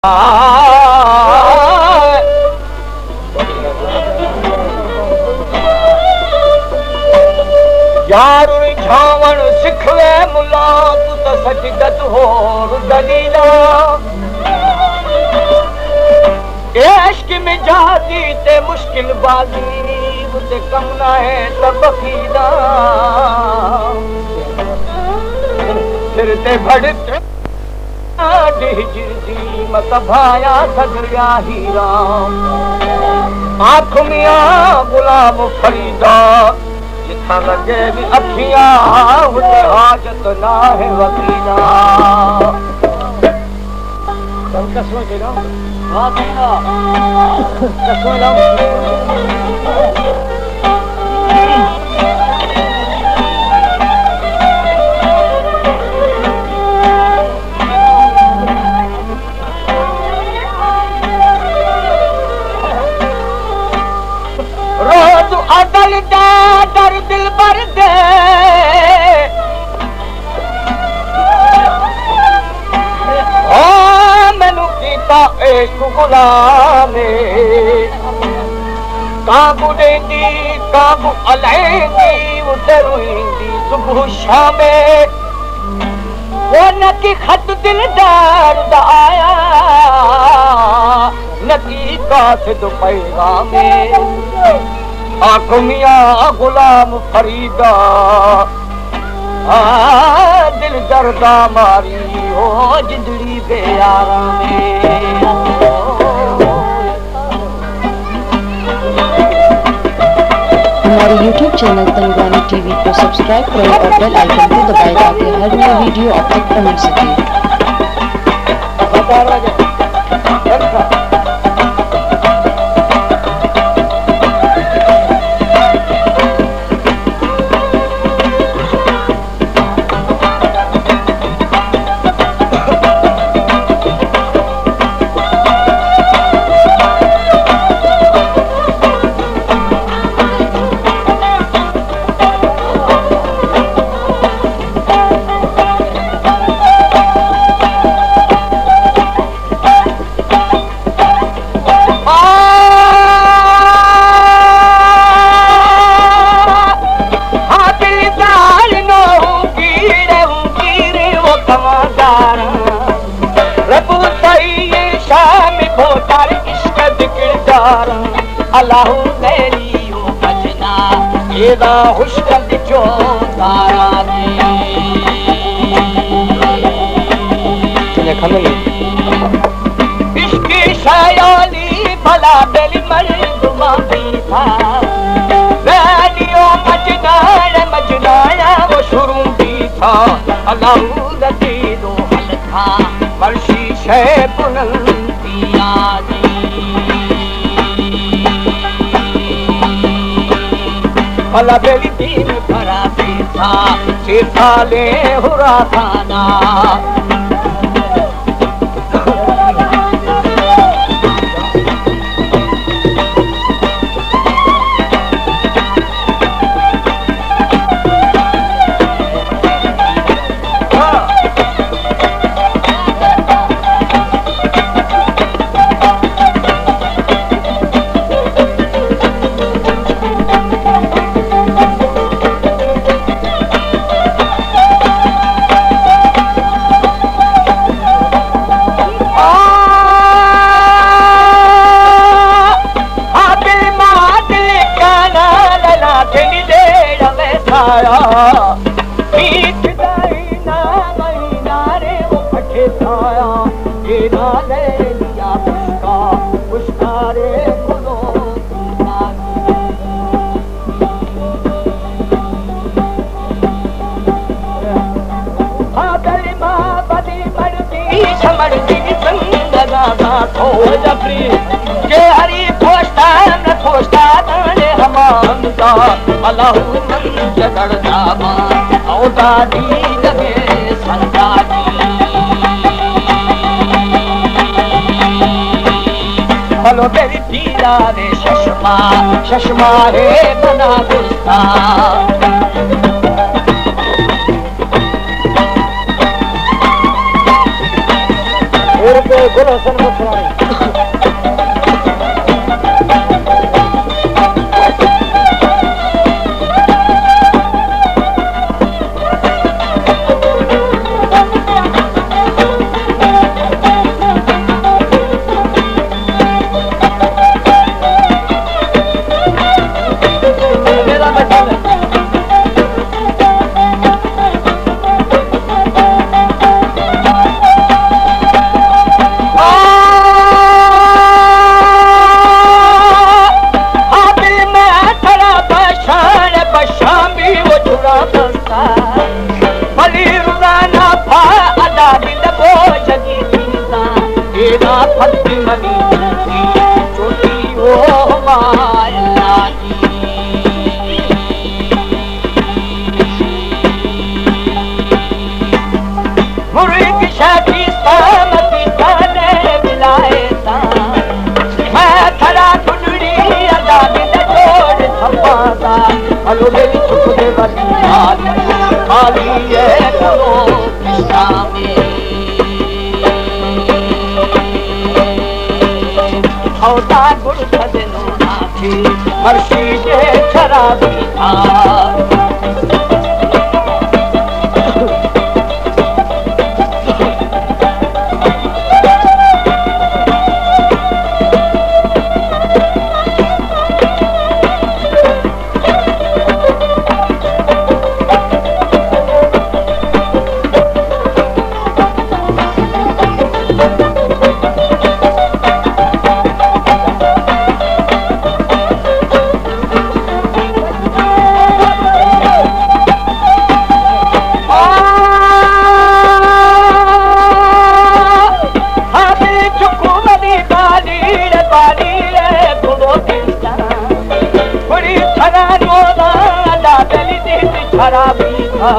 यार झावण सिखवे मुला तू तो सजगत हो दलीला इश्क में जाती ते मुश्किल बाजी उते कम ना है तब फीदा फिर ते भड़क डी मत भाया सगरिया हीरा आँख मियाँ गुलाम फरीदा जिथा लगे भी अखियाँ उते हाजत ना है वकीला कसम के ना हाँ कसम अदल दे दर दिल भर दे मैनू कीता इश्क गुलामे काबू देंदी काबू अलैंदी उते रोईंदी सुबह शामे वो नकी खत दिलदार दा आया नकी कासिद पैगामे आँख मियाँ गुलाम फरीदा दिल दर्दा मारी हो जिंदड़ी बेयारा में हमारे YouTube चैनल तंगवानी टीवी को सब्सक्राइब करें और बेल आइकन को दबाएं ताकि हर नया वीडियो आप तक पहुंच सके। अल्लाहु मेरियो बजना एदा हुश्क जो तारा दे तूने खमली इश्क शायाली भला दिल मर्दमा भी था मेरियो मजना वो शुरू भी था अल्लाहु लतीदो हल था वर्षी शे बुलंदिया दी भला बेली दीन भरा था सिरसाले हुरा थाना अल्लाहु मन जगड़ जावा औदा दी लगे संगा दी भलो मेरी पीरा रे शशमा रे बना गुस्ता और गुल हसन बसरानी हलो मेरी चुप दे वाली खाली है करो कृष्णा में औता गुड़ सदनो नाथी हर्षी के शराबी था खराबी था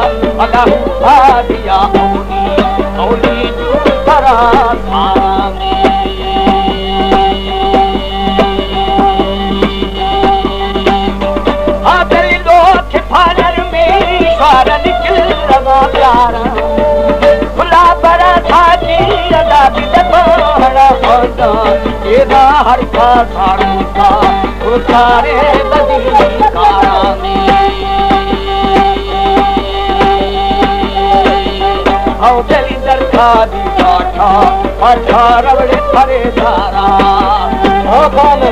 अल्लाह दिया औली जो करा प्यारा खुला बड़ा था जी अदा भी बड़ा होता तेरा हर का सारू था वो सारे बदी कारा में आओ तेरी दरखा दी काठा पाठा रबड़े थरे सारा ओ कौन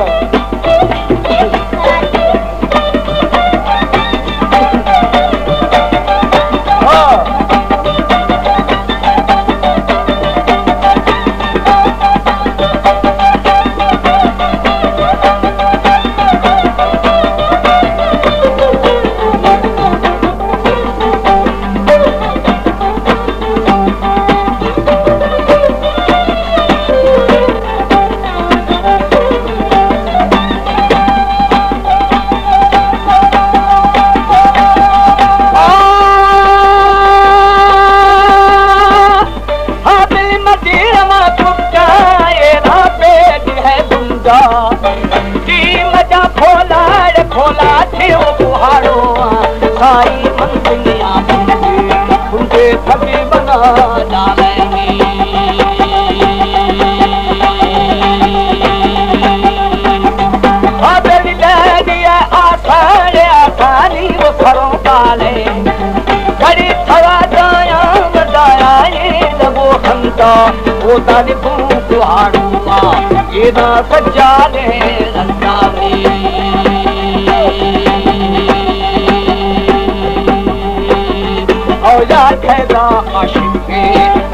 साई मंदिया तुझे सभी बना डालेंगे आबेली ले दिया आसानी वो घरों डाले घड़ी थवा जाया बजाया ये लगो खंता वो ताली कुहाड़ूआ ये ना सज्जा ने रंगा औजा खैदा आशिक के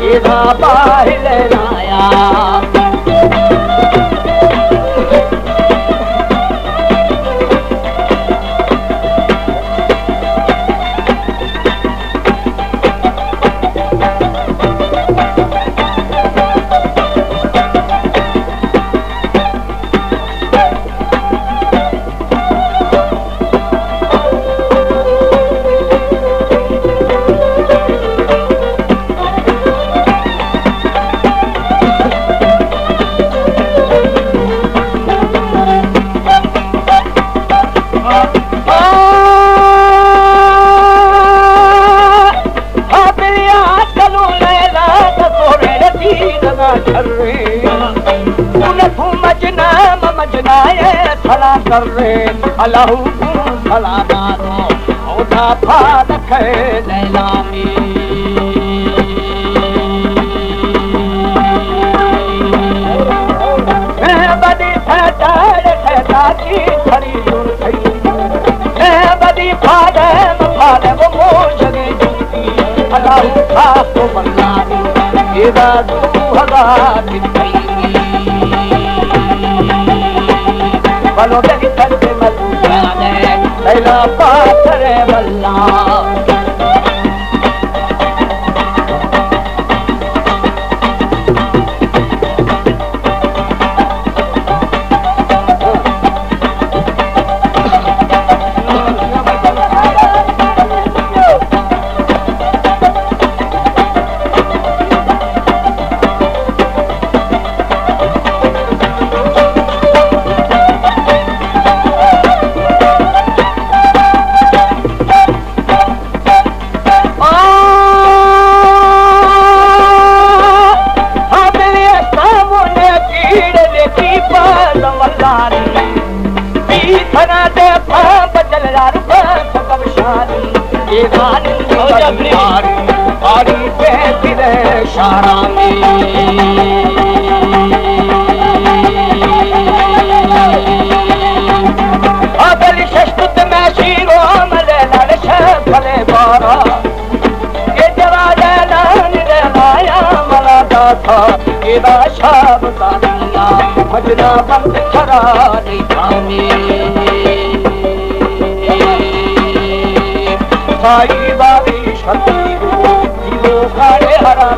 इधा बाहिल राया सर्रे अल्लाहु सलामानो ओदा फाद लैलामी बदी फटाड़ फटाची खरी जुर थई बदी फादे फादे वो मोजगे जुती अल्लाहु खास तो बल्लानी एदा 2000 थई बलो दली करते मलुआने लैला पाथरे बल्ला मजना बंद खरा नहीं थामे भाई बाबी शक्ति दिलो खाड़े हरा